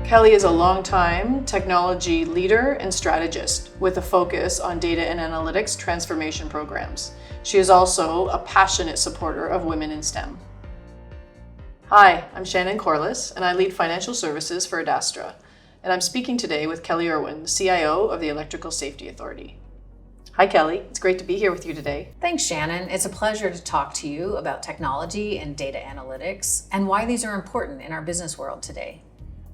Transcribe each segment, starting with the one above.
Kelley is a longtime technology leader and strategist with a focus on data and analytics transformation programs. She is also a passionate supporter of women in STEM. Hi, I'm Shannon Corliss, and I lead financial services for Adastra. And I'm speaking today with Kelley Irwin, the CIO of the Electrical Safety Authority. Hi, Kelley. It's great to be here with you today. Thanks, Shannon. It's a pleasure to talk to you about technology and data analytics and why these are important in our business world today.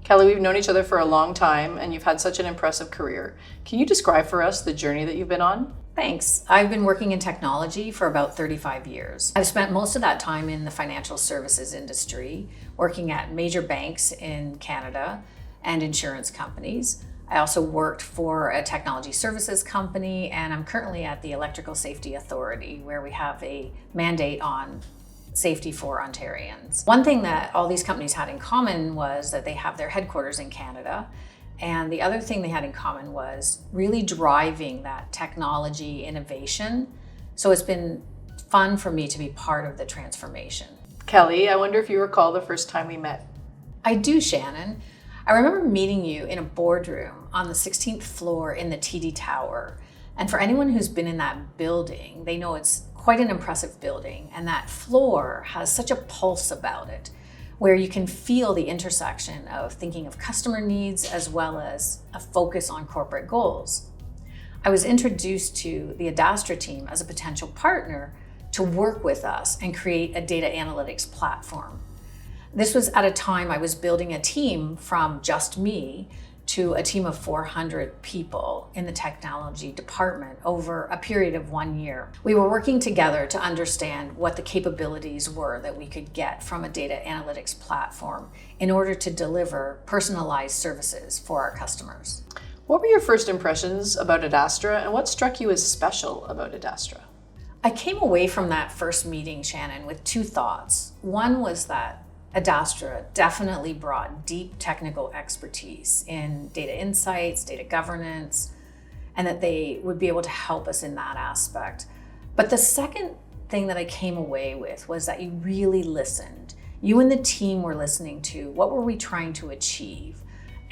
Kelley, we've known each other for a long time, and you've had such an impressive career. Can you describe for us the journey that you've been on? Thanks. I've been working in technology for about 35 years. I've spent most of that time in the financial services industry, working at major banks in Canada and insurance companies. I also worked for a technology services company, and I'm currently at the Electrical Safety Authority, where we have a mandate on safety for Ontarians. One thing that all these companies had in common was that they have their headquarters in Canada. And the other thing they had in common was really driving that technology innovation. So it's been fun for me to be part of the transformation. Kelley, I wonder if you recall the first time we met. I do, Shannon. I remember meeting you in a boardroom on the 16th floor in the TD Tower. And for anyone who's been in that building, they know it's quite an impressive building. And that floor has such a pulse about it, where you can feel the intersection of thinking of customer needs as well as a focus on corporate goals. I was introduced to the Adastra team as a potential partner to work with us and create a data analytics platform. This was at a time I was building a team from just me to a team of 400 people in the technology department over a period of 1 year. We were working together to understand what the capabilities were that we could get from a data analytics platform in order to deliver personalized services for our customers. What were your first impressions about Adastra, and what struck you as special about Adastra? I came away from that first meeting, Shannon, with two thoughts. One was that Adastra definitely brought deep technical expertise in data insights, data governance, and that they would be able to help us in that aspect. But the second thing that I came away with was that you really listened. You and the team were listening to what were we trying to achieve,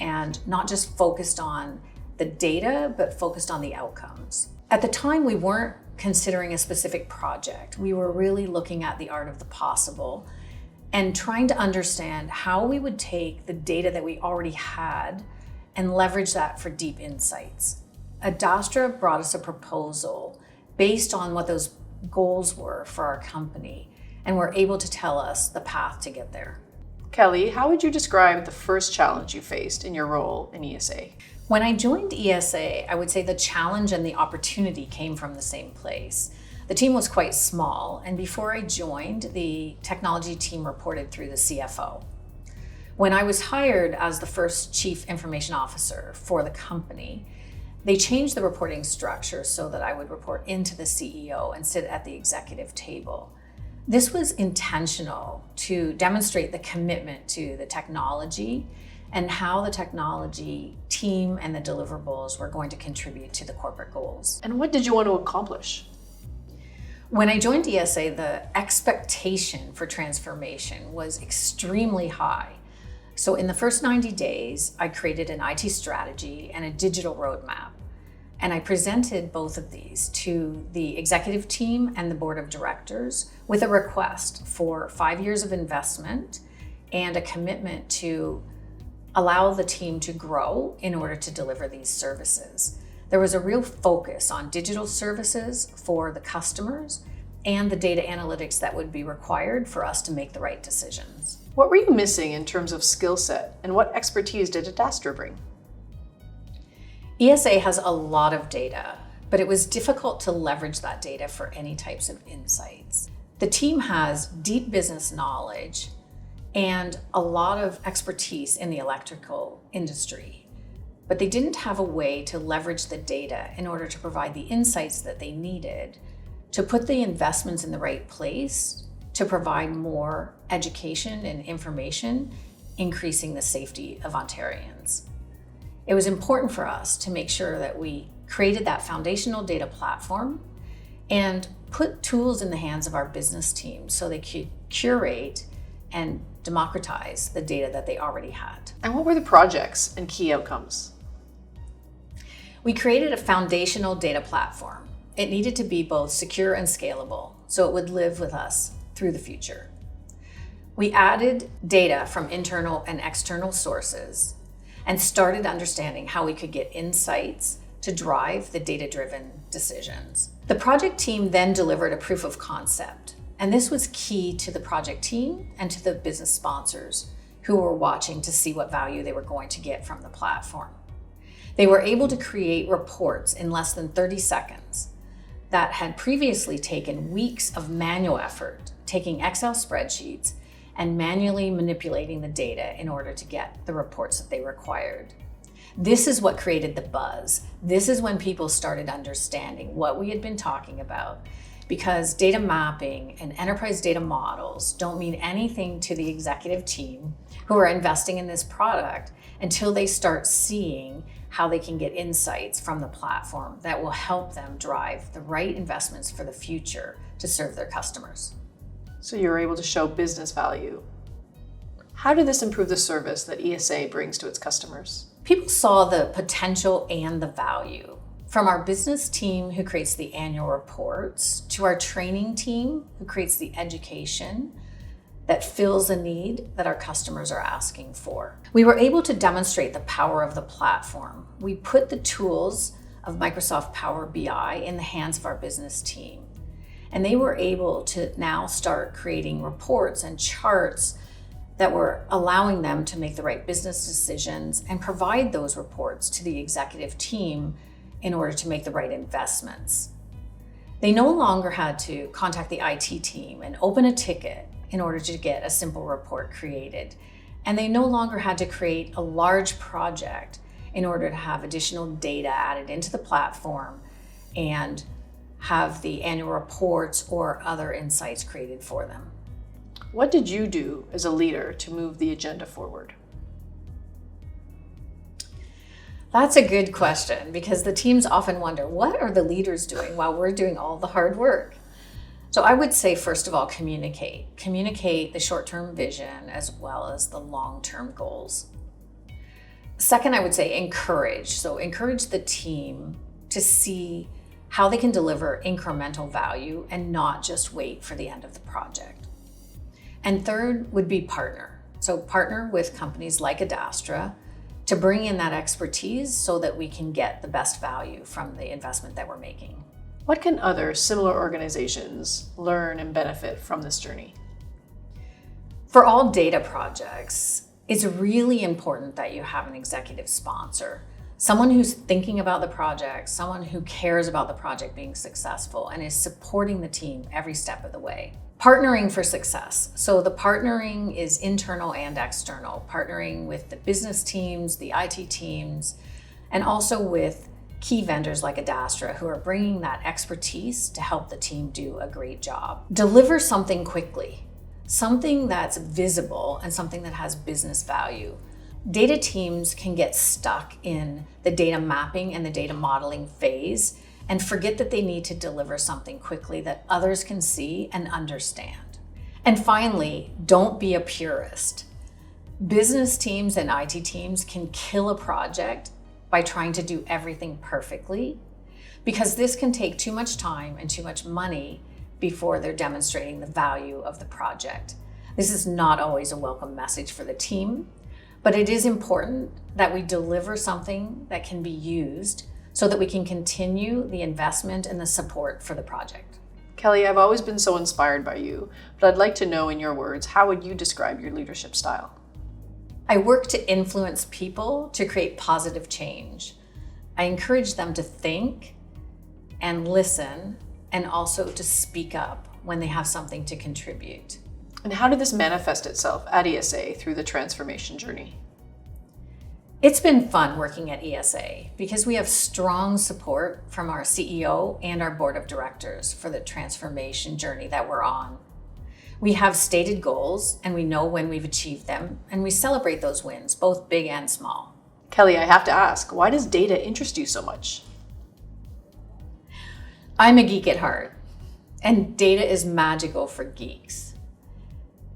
and not just focused on the data, but focused on the outcomes. At the time, we weren't considering a specific project. We were really looking at the art of the possible and trying to understand how we would take the data that we already had and leverage that for deep insights. Adastra brought us a proposal based on what those goals were for our company, and were able to tell us the path to get there. Kelley, how would you describe the first challenge you faced in your role in ESA? When I joined ESA, I would say the challenge and the opportunity came from the same place. The team was quite small, and before I joined, the technology team reported through the CFO. When I was hired as the first chief information officer for the company, they changed the reporting structure so that I would report into the CEO and sit at the executive table. This was intentional to demonstrate the commitment to the technology and how the technology team and the deliverables were going to contribute to the corporate goals. And what did you want to accomplish? When I joined ESA, the expectation for transformation was extremely high. So in the first 90 days, I created an IT strategy and a digital roadmap. And I presented both of these to the executive team and the board of directors with a request for 5 years of investment and a commitment to allow the team to grow in order to deliver these services. There was a real focus on digital services for the customers and the data analytics that would be required for us to make the right decisions. What were you missing in terms of skill set, and what expertise did Adastra bring? ESA has a lot of data, but it was difficult to leverage that data for any types of insights. The team has deep business knowledge and a lot of expertise in the electrical industry, but they didn't have a way to leverage the data in order to provide the insights that they needed to put the investments in the right place to provide more education and information, increasing the safety of Ontarians. It was important for us to make sure that we created that foundational data platform and put tools in the hands of our business team so they could curate and democratize the data that they already had. And what were the projects and key outcomes? We created a foundational data platform. It needed to be both secure and scalable, so it would live with us through the future. We added data from internal and external sources and started understanding how we could get insights to drive the data-driven decisions. The project team then delivered a proof of concept, and this was key to the project team and to the business sponsors who were watching to see what value they were going to get from the platform. They were able to create reports in less than 30 seconds that had previously taken weeks of manual effort, taking Excel spreadsheets and manually manipulating the data in order to get the reports that they required. This is what created the buzz. This is when people started understanding what we had been talking about, because data mapping and enterprise data models don't mean anything to the executive team who are investing in this product until they start seeing how they can get insights from the platform that will help them drive the right investments for the future to serve their customers. So you were able to show business value. How did this improve the service that ESA brings to its customers? People saw the potential and the value. From our business team who creates the annual reports to our training team who creates the education that fills a need that our customers are asking for. We were able to demonstrate the power of the platform. We put the tools of Microsoft Power BI in the hands of our business team. And they were able to now start creating reports and charts that were allowing them to make the right business decisions and provide those reports to the executive team in order to make the right investments. They no longer had to contact the IT team and open a ticket in order to get a simple report created. And they no longer had to create a large project in order to have additional data added into the platform and have the annual reports or other insights created for them. What did you do as a leader to move the agenda forward? That's a good question, because the teams often wonder, what are the leaders doing while we're doing all the hard work? So I would say, first of all, communicate. Communicate the short-term vision as well as the long-term goals. Second, I would say encourage. So encourage the team to see how they can deliver incremental value and not just wait for the end of the project. And third would be partner. So partner with companies like Adastra to bring in that expertise so that we can get the best value from the investment that we're making. What can other similar organizations learn and benefit from this journey? For all data projects, it's really important that you have an executive sponsor. Someone who's thinking about the project, someone who cares about the project being successful and is supporting the team every step of the way. Partnering for success. So the partnering is internal and external, partnering with the business teams, the IT teams, and also with key vendors like Adastra who are bringing that expertise to help the team do a great job. Deliver something quickly, something that's visible and something that has business value. Data teams can get stuck in the data mapping and the data modeling phase and forget that they need to deliver something quickly that others can see and understand. And finally, don't be a purist. Business teams and IT teams can kill a project by trying to do everything perfectly, because this can take too much time and too much money before they're demonstrating the value of the project. This is not always a welcome message for the team. But it is important that we deliver something that can be used so that we can continue the investment and the support for the project. Kelley, I've always been so inspired by you, but I'd like to know in your words, how would you describe your leadership style? I work to influence people to create positive change. I encourage them to think and listen and also to speak up when they have something to contribute. And how did this manifest itself at ESA through the transformation journey? It's been fun working at ESA because we have strong support from our CEO and our board of directors for the transformation journey that we're on. We have stated goals and we know when we've achieved them, and we celebrate those wins, both big and small. Kelley, I have to ask, why does data interest you so much? I'm a geek at heart, and data is magical for geeks.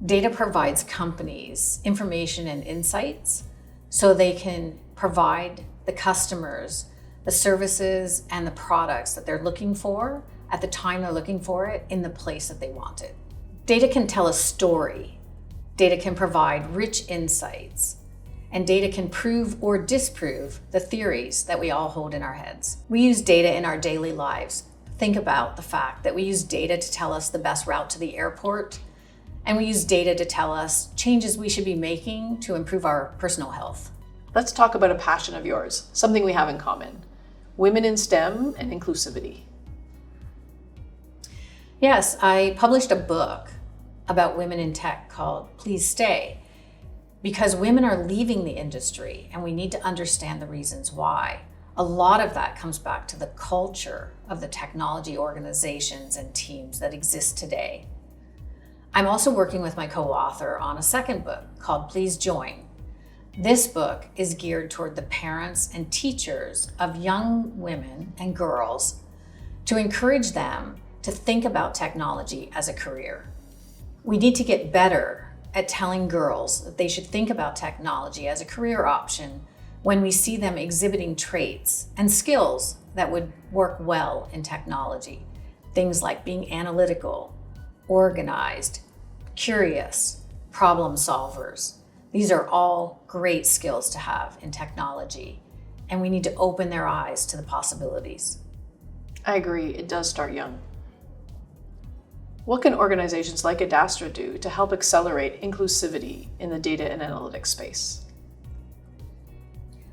Data provides companies information and insights so they can provide the customers the services and the products that they're looking for at the time they're looking for it in the place that they want it. Data can tell a story. Data can provide rich insights. And data can prove or disprove the theories that we all hold in our heads. We use data in our daily lives. Think about the fact that we use data to tell us the best route to the airport, and we use data to tell us changes we should be making to improve our personal health. Let's talk about a passion of yours, something we have in common: women in STEM and inclusivity. Yes, I published a book about women in tech called Please Stay, because women are leaving the industry and we need to understand the reasons why. A lot of that comes back to the culture of the technology organizations and teams that exist today. I'm also working with my co-author on a second book called Please Join. This book is geared toward the parents and teachers of young women and girls to encourage them to think about technology as a career. We need to get better at telling girls that they should think about technology as a career option when we see them exhibiting traits and skills that would work well in technology. Things like being analytical, organized, curious, problem solvers. These are all great skills to have in technology, and we need to open their eyes to the possibilities. I agree, it does start young. What can organizations like Adastra do to help accelerate inclusivity in the data and analytics space?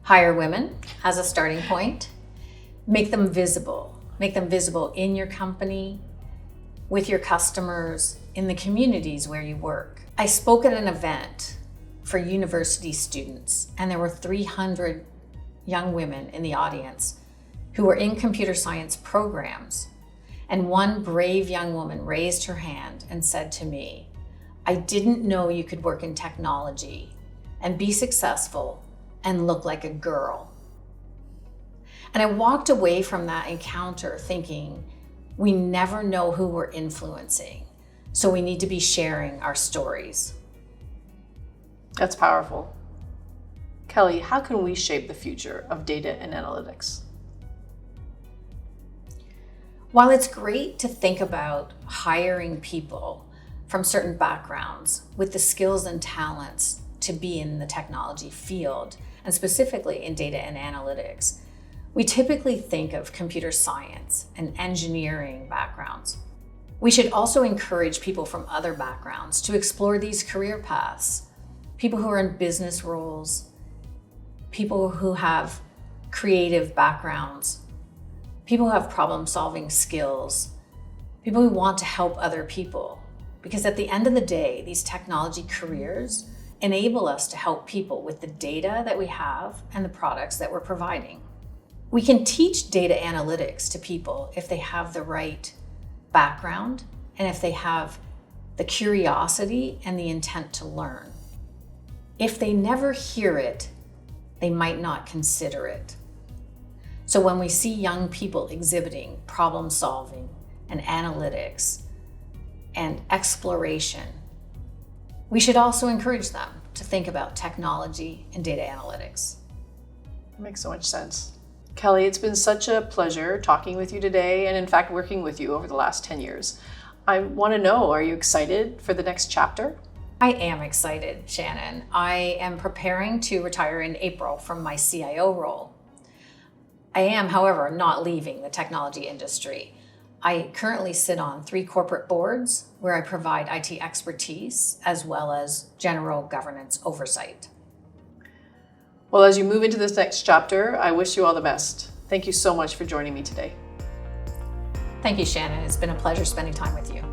Hire women as a starting point. Make them visible. Make them visible in your company, with your customers, in the communities where you work. I spoke at an event for university students, and there were 300 young women in the audience who were in computer science programs. And one brave young woman raised her hand and said to me, "I didn't know you could work in technology and be successful and look like a girl." And I walked away from that encounter thinking, we never know who we're influencing, so we need to be sharing our stories. That's powerful. Kelley, how can we shape the future of data and analytics? While it's great to think about hiring people from certain backgrounds with the skills and talents to be in the technology field, and specifically in data and analytics, we typically think of computer science and engineering backgrounds. We should also encourage people from other backgrounds to explore these career paths. People who are in business roles, people who have creative backgrounds, people who have problem-solving skills, people who want to help other people. Because at the end of the day, these technology careers enable us to help people with the data that we have and the products that we're providing. We can teach data analytics to people if they have the right background and if they have the curiosity and the intent to learn. If they never hear it, they might not consider it. So when we see young people exhibiting problem solving and analytics and exploration, we should also encourage them to think about technology and data analytics. That makes so much sense. Kelley, it's been such a pleasure talking with you today, and in fact working with you over the last 10 years. I want to know, are you excited for the next chapter? I am excited, Shannon. I am preparing to retire in April from my CIO role. I am, however, not leaving the technology industry. I currently sit on 3 corporate boards where I provide IT expertise as well as general governance oversight. Well, as you move into this next chapter, I wish you all the best. Thank you so much for joining me today. Thank you, Shannon. It's been a pleasure spending time with you.